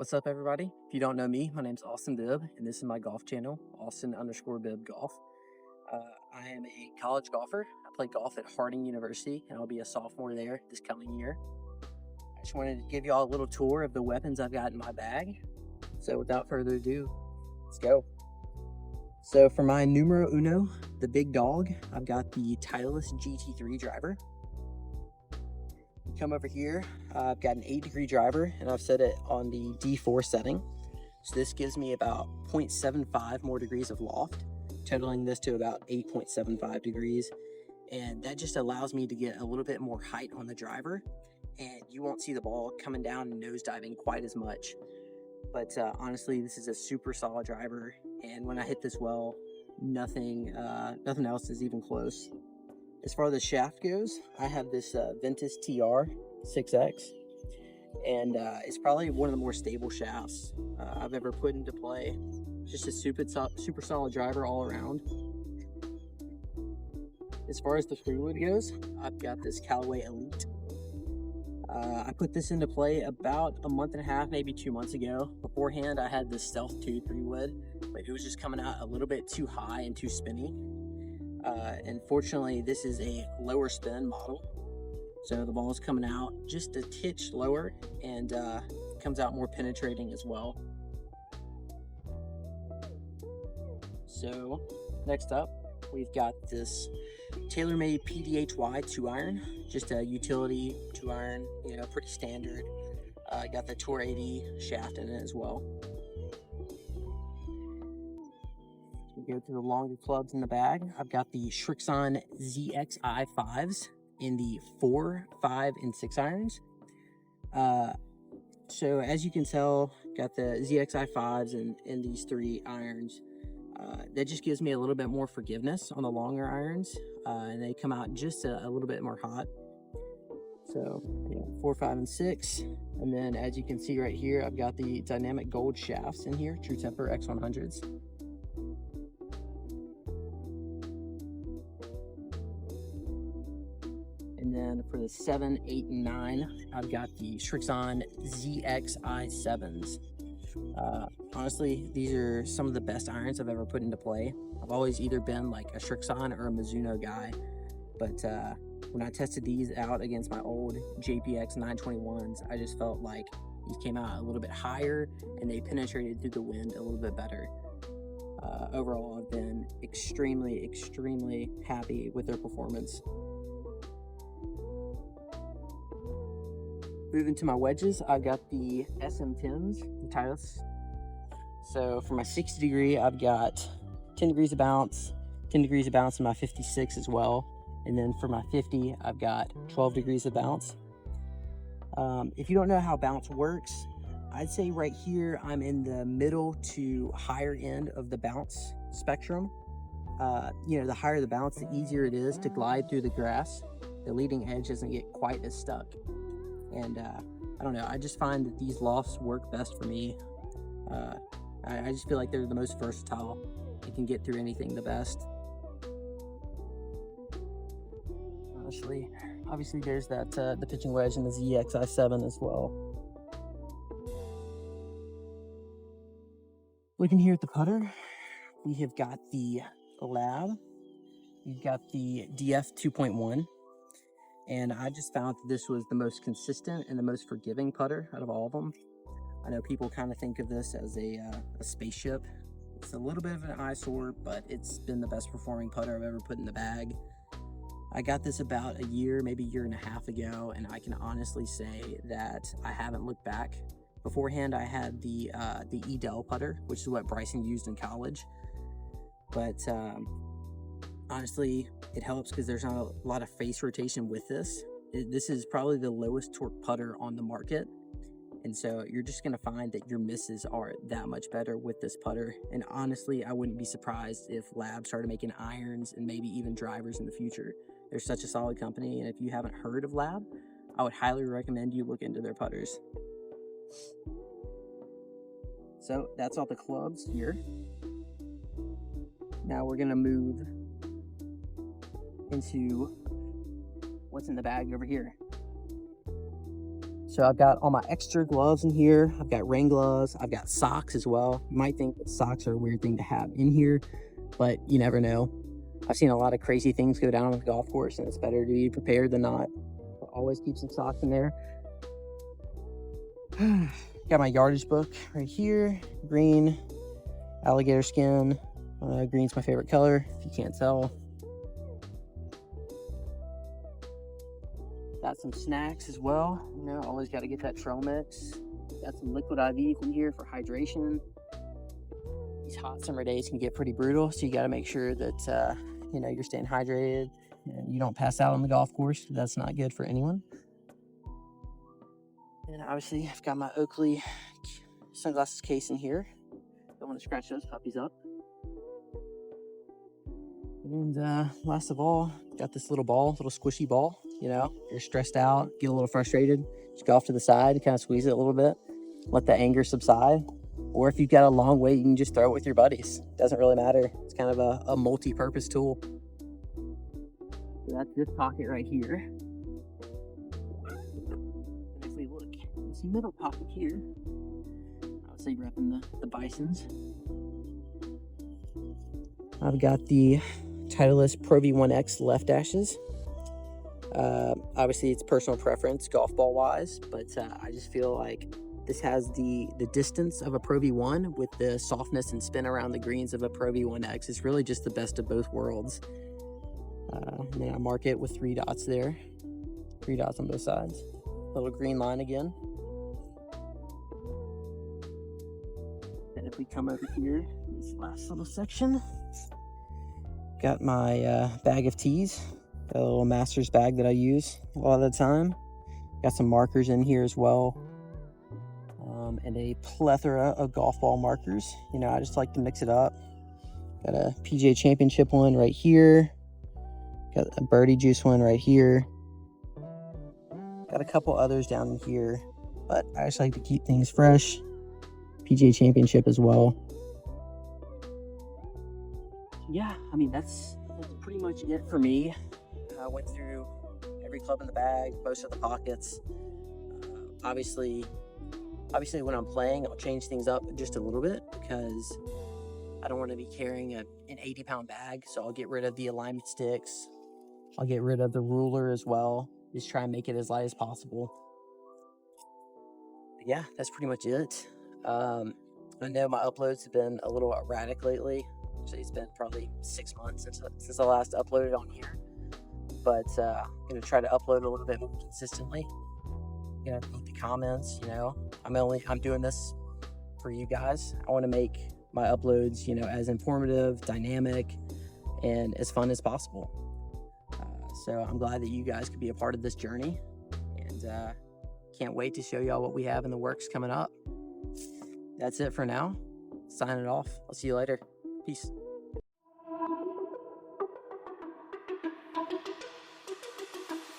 What's up, everybody? If you don't know me, my name's Austin Bibb, and this is my golf channel, Austin_Bibb Golf. I am a college golfer. I play golf at Harding University, and I'll be a sophomore there this coming year. I just wanted to give you all a little tour of the weapons I've got in my bag. So without further ado, let's go. So for my numero uno, the big dog, I've got the Titleist GT3 driver. Come over here, I've got an 8-degree driver, and I've set it on the D4 setting. So this gives me about 0.75 more degrees of loft, totaling this to about 8.75 degrees. And that just allows me to get a little bit more height on the driver, and you won't see the ball coming down and nosediving quite as much. But honestly, this is a super solid driver, and when I hit this well, nothing else is even close. As far as the shaft goes, I have this Ventus TR 6X, and it's probably one of the more stable shafts I've ever put into play. Just a super solid driver all around. As far as the fluid goes, I've got this Callaway Elite. I put this into play about a month and a half, maybe 2 months ago. Beforehand, I had this Stealth 2 3-wood, but it was just coming out a little bit too high and too spinny. And fortunately, this is a lower spin model, so the ball is coming out just a titch lower, and comes out more penetrating as well. So next up, we've got this TaylorMade PDHY 2-iron, just a utility 2-iron, pretty standard. Got the Tour 80 shaft in it as well. Go through the longer clubs in the bag. I've got the Srixon ZXI 5s in the 4, 5, and 6 irons. So as you can tell, got the ZXI 5s in these 3 irons. That just gives me a little bit more forgiveness on the longer irons, and they come out just a little bit more hot. So 4, 5, and 6. And then as you can see right here, I've got the Dynamic Gold shafts in here, True Temper X100s. And then for the 7, 8, and 9, I've got the Srixon ZXI 7s. Honestly, these are some of the best irons I've ever put into play. I've always either been like a Srixon or a Mizuno guy, but when I tested these out against my old JPX 921s, I just felt like these came out a little bit higher and they penetrated through the wind a little bit better. Overall, I've been extremely happy with their performance. Moving to my wedges, I've got the SM10s, the Titleist. So for my 60 degree, I've got 10 degrees of bounce, 10 degrees of bounce in my 56 as well. And then for my 50, I've got 12 degrees of bounce. If you don't know how bounce works, I'd say right here, I'm in the middle to higher end of the bounce spectrum. The higher the bounce, the easier it is to glide through the grass. The leading edge doesn't get quite as stuck. And I don't know, I just find that these lofts work best for me. I just feel like they're the most versatile. You can get through anything the best. Obviously there's that the pitching wedge and the ZXI 7 as well. Looking here at the putter, we have got the Lab. We've got the DF 2.1. And I just found that this was the most consistent and the most forgiving putter out of all of them. I know people kind of think of this as a spaceship. It's a little bit of an eyesore, but it's been the best performing putter I've ever put in the bag. I got this about a year, maybe a year and a half ago, and I can honestly say that I haven't looked back. Beforehand, I had the Edel putter, which is what Bryson used in college. But honestly, it helps because there's not a lot of face rotation with this. This is probably the lowest torque putter on the market. And so you're just going to find that your misses are that much better with this putter. And honestly, I wouldn't be surprised if Lab started making irons and maybe even drivers in the future. They're such a solid company. And if you haven't heard of Lab, I would highly recommend you look into their putters. So that's all the clubs here. Now we're going to move into what's in the bag over here. So I've got all my extra gloves in here. I've got rain gloves. I've got socks as well. You might think that socks are a weird thing to have in here, but you never know. I've seen a lot of crazy things go down on the golf course, and it's better to be prepared than not. I'll always keep some socks in there. Got my yardage book right here. Green, alligator skin. Green's my favorite color, if you can't tell. Got some snacks as well. You know, always got to get that trail mix. Got some liquid IVs in here for hydration. These hot summer days can get pretty brutal, so you got to make sure that you know, you're staying hydrated and you don't pass out on the golf course. That's not good for anyone. And obviously, I've got my Oakley sunglasses case in here. Don't want to scratch those puppies up. And last of all, got this little ball, little squishy ball. You know, you're stressed out, get a little frustrated, just go off to the side, kind of squeeze it a little bit, let the anger subside. Or if you've got a long wait, you can just throw it with your buddies. Doesn't really matter. It's kind of a multi-purpose tool. So that's this pocket right here. And if we look, this middle pocket here, I would say repping the Bisons. I've got the Titleist Pro V1X left dashes. Obviously, it's personal preference, golf ball wise, but I just feel like this has the distance of a Pro V1 with the softness and spin around the greens of a Pro V1X. It's really just the best of both worlds. And then I mark it with 3 dots there, 3 dots on both sides. Little green line again. And if we come over here, this last little section, got my bag of tees. Got a little master's bag that I use a lot of the time. Got some markers in here as well. And a plethora of golf ball markers. You know, I just like to mix it up. Got a PGA Championship one right here. Got a Birdie Juice one right here. Got a couple others down in here, but I just like to keep things fresh. PGA Championship as well. Yeah, I mean, that's pretty much it for me. I went through every club in the bag, most of the pockets. Obviously when I'm playing, I'll change things up just a little bit because I don't want to be carrying an 80-pound bag. So I'll get rid of the alignment sticks. I'll get rid of the ruler as well. Just try and make it as light as possible. But yeah, that's pretty much it. I know my uploads have been a little erratic lately. Actually, it's been probably 6 months since I last uploaded on here. But I'm going to try to upload a little bit more consistently. You know, read the comments, you know. I'm doing this for you guys. I want to make my uploads, you know, as informative, dynamic, and as fun as possible. So I'm glad that you guys could be a part of this journey, and can't wait to show y'all what we have in the works coming up. That's it for now. Signing off. I'll see you later. Peace.